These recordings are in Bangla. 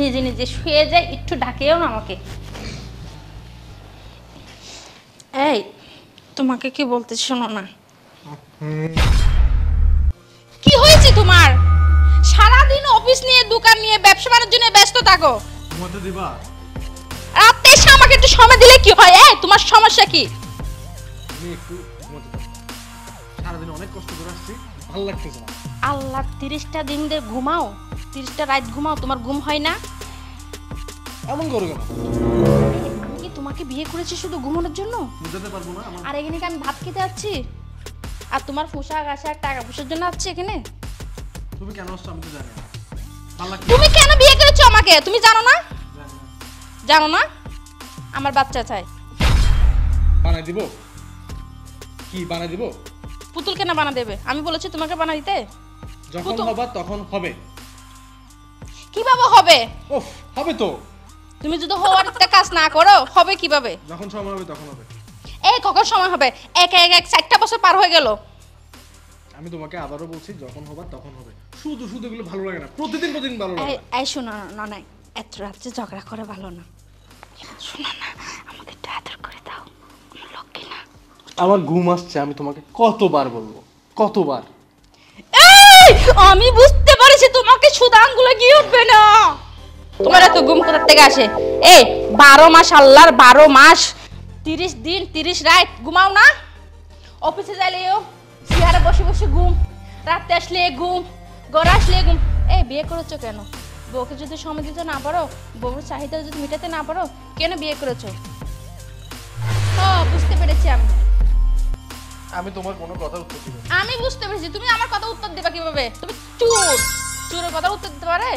নিজে নিজে শুয়ে যায়, একটু ডাকেও না আমাকে। এই তোমাকে কি বলতে, শোনো না। কি হয়েছে তোমার? সারাদিন অফিস নিয়ে, দোকান নিয়ে, ব্যবসা বাণিজ্য নিয়ে ব্যস্ত থাকো। ঘুমাতে দিবা? রাতে এসে আমাকে একটু সময় দিলে কি হয়? তোমার সমস্যা কি? আমি একটু ঘুমাতে দাও। সারাদিন অনেক কষ্ট করে আসছি, ভালো লাগতেছে না। আল্লাহ, 30টা দিন ধরে ঘুমাও, 30টা রাত ঘুমাও, তোমার ঘুম হয় না? এমন করো কেন? আমি কি তোমাকে বিয়ে করেছি শুধু ঘুমানোর জন্য? বুঝাতে পারবো না আমার। আর এখানে কি আমি ভাত খেতে যাচ্ছি? আর তোমার পোশাক আশাক টাকা পয়সার জন্য আসছি এখানে? তুমি কেন আসছো আমি তো জানি না। ভালো লাগছে। তুমি কেন বিয়ে করেছো আমাকে তুমি জানো না? জানি না। জানো না? আমার বাচ্চা চাই। বানাই দিব? কি বানাই দিব? পুতুল কেন বানা দেবে? আমি বলেছি তোমাকে বানা দিতে? যখন পুতুল। হবা তখন হবে। কিভাবে হবে? ওফ, হবে তো। তুমি যদি হওয়ার একটা কাজ না করো, হবে কিভাবে? যখন সময় হবে তখন হবে। কখন সময় হবে? এক 4টা বছর পার হয়ে গেল। আমি তোমাকে আবারও বলছি, যখন হবা তখন হবে। শুধু শুধু এগুলো ভালো লাগে না, প্রতিদিন প্রতিদিন ভালো লাগে না। এই শোনো না, না, এত রাত্রে ঝগড়া করে ভালো না। শোনো না, আমাকে একটু আদর করে দাও, আমার লক্ষ্মী না। আমার ঘুম আসছে, আমি তোমাকে কতবার বলবো, কতবার। আমি বুঝতে পারছি তোমাকে শুধু আঙ্গুলে গিয়ে উঠবে না। তোমার এত ঘুম কোথা থেকে আসে? 12 মাস, আল্লাহর 12 মাস, 30 দিন 30 রাত ঘুমাও না? অফিসে যাইলেও চেয়ারে বসে বসে ঘুম, রাতে আসলে ঘুম, ঘরে আসলে ঘুম। বিয়ে করেছো কেন? বউকে যদি সময় দিতে না পারো, বউর চাহিদা যদি মেটাতে না পারো, কেন বিয়ে করেছো? বুঝতে পেরেছি আমি। আমি তোমার কোনো কথা উত্তর দিব না। আমি বুঝতে পেরেছি, তুমি আমার কথা উত্তর দেবা কিভাবে? তুমি চোরের কথা উত্তর দিতে পারে?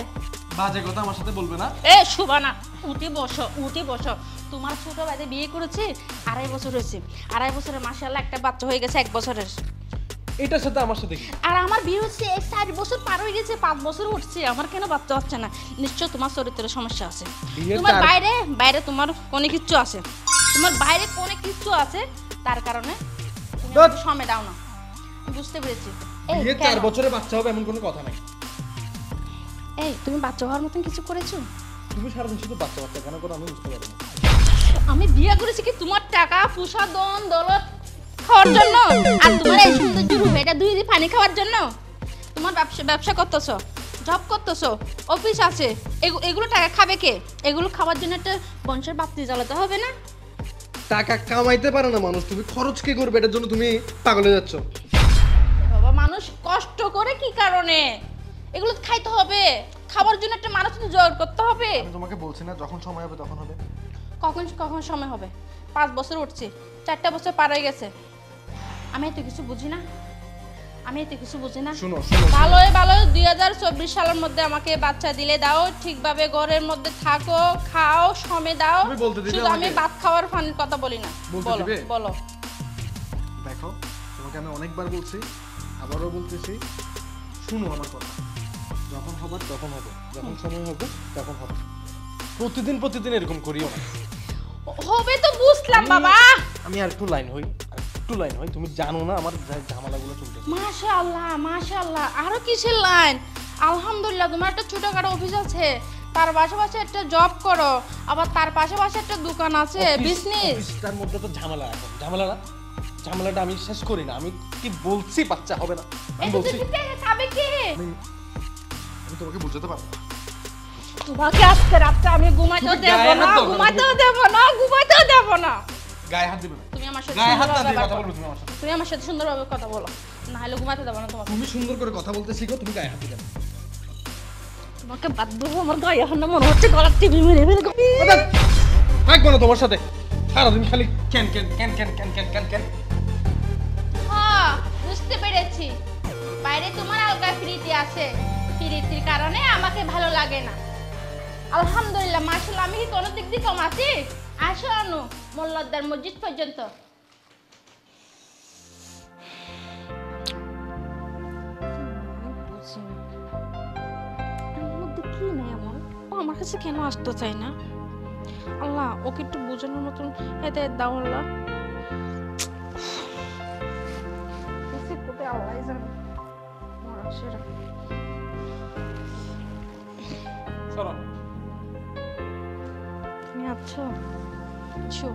বাজে কথা আমার সাথে বলবে না। শুবানা, উঠে বসো, উঠে বসো। তোমার ছোট ভাইতে বিয়ে করেছি 2.5 বছর হয়েছে। 2.5 বছরে মাশাআল্লাহ একটা বাচ্চা হয়ে গেছে 1 বছরের। এটার সাথে আমার সাথে কি? আর আমার বিয়ে হচ্ছে 4 বছর পার হয়ে গেছে, 5 বছর উঠছে, আমার কেন বাচ্চা হচ্ছে না? নিশ্চয় তোমার চরিত্রের সমস্যা আছে। তোমার বাইরে তোমার কোনো কিছু আছে, তোমার বাইরে কোনো কিছু আছে, তার কারণে তুমি আমাকে সময় দাও না। বুঝতে পেরেছি। বিয়ে 4 বছরে বাচ্চা হবে এমন কোনো কথা নাই। তুমি বাচ্চা হওয়ার মতন কিছু করেছো? তুমি সারাদিন শুধু বাচ্চা বাচ্চা কেন করো আমি বুঝতে পারি না। আমি বিয়ে করেছি কি তোমার টাকা পয়সা দন দৌলত খাওয়ার জন্য? আর তোমার এই সৌন্দর্য রূপ এটা 2 দিন পানি খাওয়ার জন্য? তোমার ব্যবসা করতেছো, জব করতেছো, অফিস আছে, এগুলো টাকা খাবে কে? এগুলো খাওয়ার জন্য একটা বংশের বাপ্তি জ্বালাতে হবে না? টাকা কামাইতে পারে না মানুষ, তুমি খরচ কি করবে এটার জন্য তুমি পাগল হয়ে যাচ্ছ। বাবা, মানুষ কষ্ট করে কি কারণে? এগুলো খাইতে হবে, খাবার জন্য একটা মানুষ তো জোগাড় করতে হবে। আমি তোমাকে বলছি না, যখন সময় হবে তখন হবে। কখন সময় হবে? 5 বছর উঠছে, 4টা বছর পার হয়ে গেছে। আমি এত কিছু বুঝি না? শুনো ভালো 2024 সালের মধ্যে আমাকে বাচ্চা দিলে দাও, ঠিকভাবে ঘরের মধ্যে থাকো, খাও, সময় দাও। শুধু আমি ভাত খাওয়ার ফানির কথা বলি না। বলো। দেখো, তোমাকে আমি অনেকবার বলছি, আবারও বলতেছি, শুনো আমার কথা। যখন হবার তখন হবে, যখন সময় হবে তখন হবে। প্রতিদিন এরকম করিও না। হবে তো বুঝলাম বাবা। আমি আর একটু লাইন হই, তুমি জানো না আমার ঝামেলাগুলো চলছে। মাশাআল্লাহ, আরো কিসের লাইন? আলহামদুলিল্লাহ, তোমার একটা ছোটখাটো অফিস আছে, তার পাশাপাশি একটা জব করো, আবার তার পাশাপাশি একটা দোকান আছে, বিজনেস। তার মধ্যে তো ঝামেলা, এখন ঝামেলাটা আমি শেষ করি না। আমি কি বলছি বাচ্চা হবে না, আমি বলছি খাবে কে? আমি তোমাকে বুঝাতে পারবো না। তোমাকে আজকে রাতে আমি ঘুমাইতেও দেব না। গায়ে হাত দিবে না। তুমি আমার সাথে গায়ে হাত না দিয়ে কথা বলবে তুমি আমার সাথে। তুমি আমার সাথে সুন্দরভাবে কথা বলো, না হলে ঘুমাইতে দেব না তোমাকে। তুমি সুন্দর করে কথা বলতে শিখো, তুমি গায়ে হাত দিবে না। তোমাকে বাদ দেবো, আমার গায়ে হাত না, মনে হচ্ছে গলার টিভি মেরে ফেলবো। থাকবো না তোমার সাথে, সারাদিন খালি ক্যান। হ্যাঁ, বুঝতে পেরেছি। বাইরে তোমার আলগা প্রীতি আছে, প্রীতির কারণে আমাকে ভালো লাগে না। আলহামদুলিল্লাহ, মাশাআল্লাহ, আমি কি কোনো দিক দিয়ে কম আছি? আসো অনু, মোল্লাদ্দার মসজিদ পর্যন্ত। কি নেই এমন, ও আমার কাছে কেন আসতে চাই না? আল্লাহ, ওকে একটু বোঝানোর মতন হেদায়েত দাও আল্লাহ। কোথায় আল্লাহ জানে। সরো, আচ্ছা আচ্ছা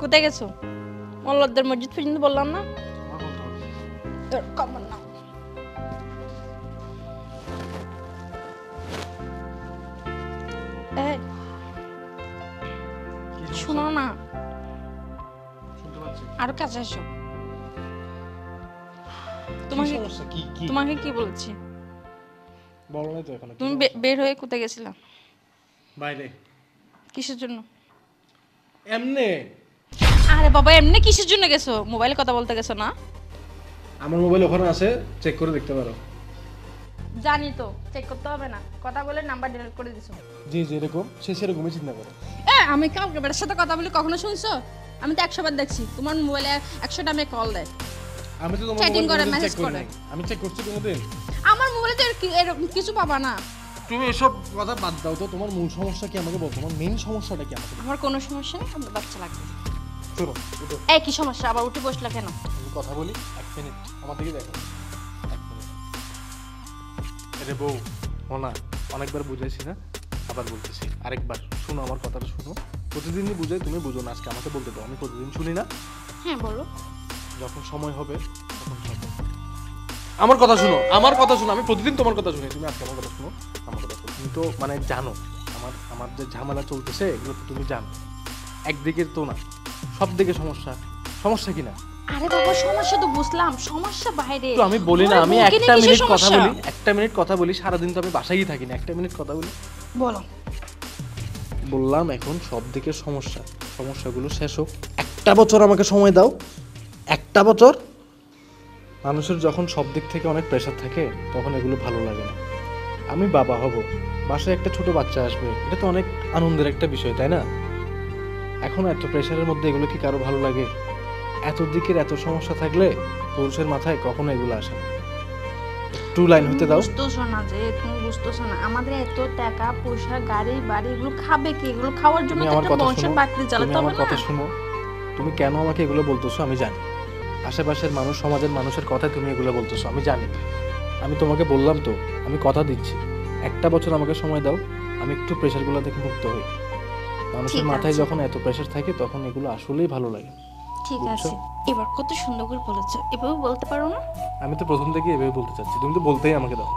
কোথায় গেছো মোল্লাদের মসজিদ পর্যন্ত বললাম না আমার বলতে হবে কমন না এই কি সমস্যা? শোনো না শুনতে পাচ্ছি আরো কাছে আসো কি তোমাকে সমস্যা? কি কি তোমাকে কি বলেছি বলো নাই তো এখনো কি তুমি সমস্যা? বের হয়ে কোথায় গেছিলা বাইরে কিসের জন্য এমনে আরে বাবা এমনি কিসের জন্য গেছো মোবাইলে কথা বলতে গেছো না আমার মোবাইল ওখানে আছে চেক করে দেখতে পারো জানি তো চেক করতে হবে না কথা বলে নাম্বার ডিলিট করে দিছো জি যেরকম সে সেরকমই চিন্তা করো আমি কাউকে বেটার সাথে কথা বলি কখনো শুনছো আমি তো 100 বার দেখছি তোমার মোবাইলে 100টা আমি কল দেয় আমি তো তোমার Chatting মোবাইল করে, চেক message করি করে। নাই আমি চেক করছি কোনোদিন আমার মোবাইলে তো এরকম কিছু পাবা না তুমি এসব কথা বাদ দাও তো তোমার মূল সমস্যা কি আমাকে বলো তোমার মেইন সমস্যাটা কি আমাকে বলো। আমার কোনো সমস্যা নেই আমার বাচ্চা লাগবে শোনো উঠো এই কি সমস্যা আবার উঠে বসলা কেন আমি কথা বলি 1 মিনিট আমার দিকে দেখো 1 মিনিট আরে বউ না অনেকবার বুঝাইছি না আবার বলতেছি আরেকবার শোনো আমার কথাটা শোনো প্রতিদিনই বুঝাই তুমি বুঝো না আজকে আমাকে বলতে দাও আমি প্রতিদিন শুনি না হ্যাঁ বলো যখন সময় হবে তখন হবে আমার কথা শোনো আমার কথা শোনো আমি প্রতিদিন তোমার কথা শুনি তুমি আজকে আমার কথা শোনো আমার কথা শোনো তুমি তো মানে জানো আমার আমার যে ঝামেলা চলতেছে এগুলো তো তুমি জানো একদিকে তো না সব দিকে সমস্যা সমস্যা কি না আরে বাবা সমস্যা তো বুঝলাম সমস্যা বাইরে তো আমি বলি না ঘরে আমি বউকে নিয়ে একটা কিসের মিনিট কথা সমস্যা? বলি একটা মিনিট কথা বলি সারাদিন তো আমি বাসায়ই থাকি না একটা মিনিট কথা বলি বলো বললাম এখন সব দিকে সমস্যা সমস্যাগুলো শেষ হোক একটা বছর আমাকে সময় দাও একটা বছর মানুষের যখন সব দিক থেকে অনেক প্রেশার থাকে তখন এগুলো ভালো লাগে না আমি বাবা হব বাসায় একটা ছোট বাচ্চা আসবে এটা তো অনেক আনন্দের একটা বিষয় তাই না এখন এত প্রেশারের মধ্যে এগুলো কি কারো ভালো লাগে এত দিকের এত সমস্যা থাকলে পুরুষের মাথায় কখনো এগুলো আসে না টু লাইন হতে দাও বুঝতেছো না যে তুমি বুঝতেছো না আমাদের এত টাকা পয়সা গাড়ি বাড়ি এগুলো খাবে কি এগুলো খাওয়ার জন্য তুমি তো আমার একটা কথা বংশের শোনো বাকরি তুমি চালাতে হবে আমার না কথা শোনো তুমি কেন আমাকে এগুলো বলতেছো আমি জানি আশেপাশের মানুষ সমাজের মানুষের কথায় তুমি এগুলো বলতেছো আমি জানি আমি তোমাকে বললাম তো আমি কথা দিচ্ছি একটা বছর আমাকে সময় দাও আমি একটু প্রেশারগুলো থেকে মুক্ত হই মানুষের ঠিক মাথায় আছে। যখন এত প্রেশার থাকে তখন এগুলো আসলেই ভালো লাগে ঠিক বুঝছো? আছে এবার কত সুন্দর করে বলেছো এভাবে বলতে পারো না আমি তো প্রথম থেকে এভাবে বলতে চাচ্ছি তুমি তো বলতেই আমাকে দাও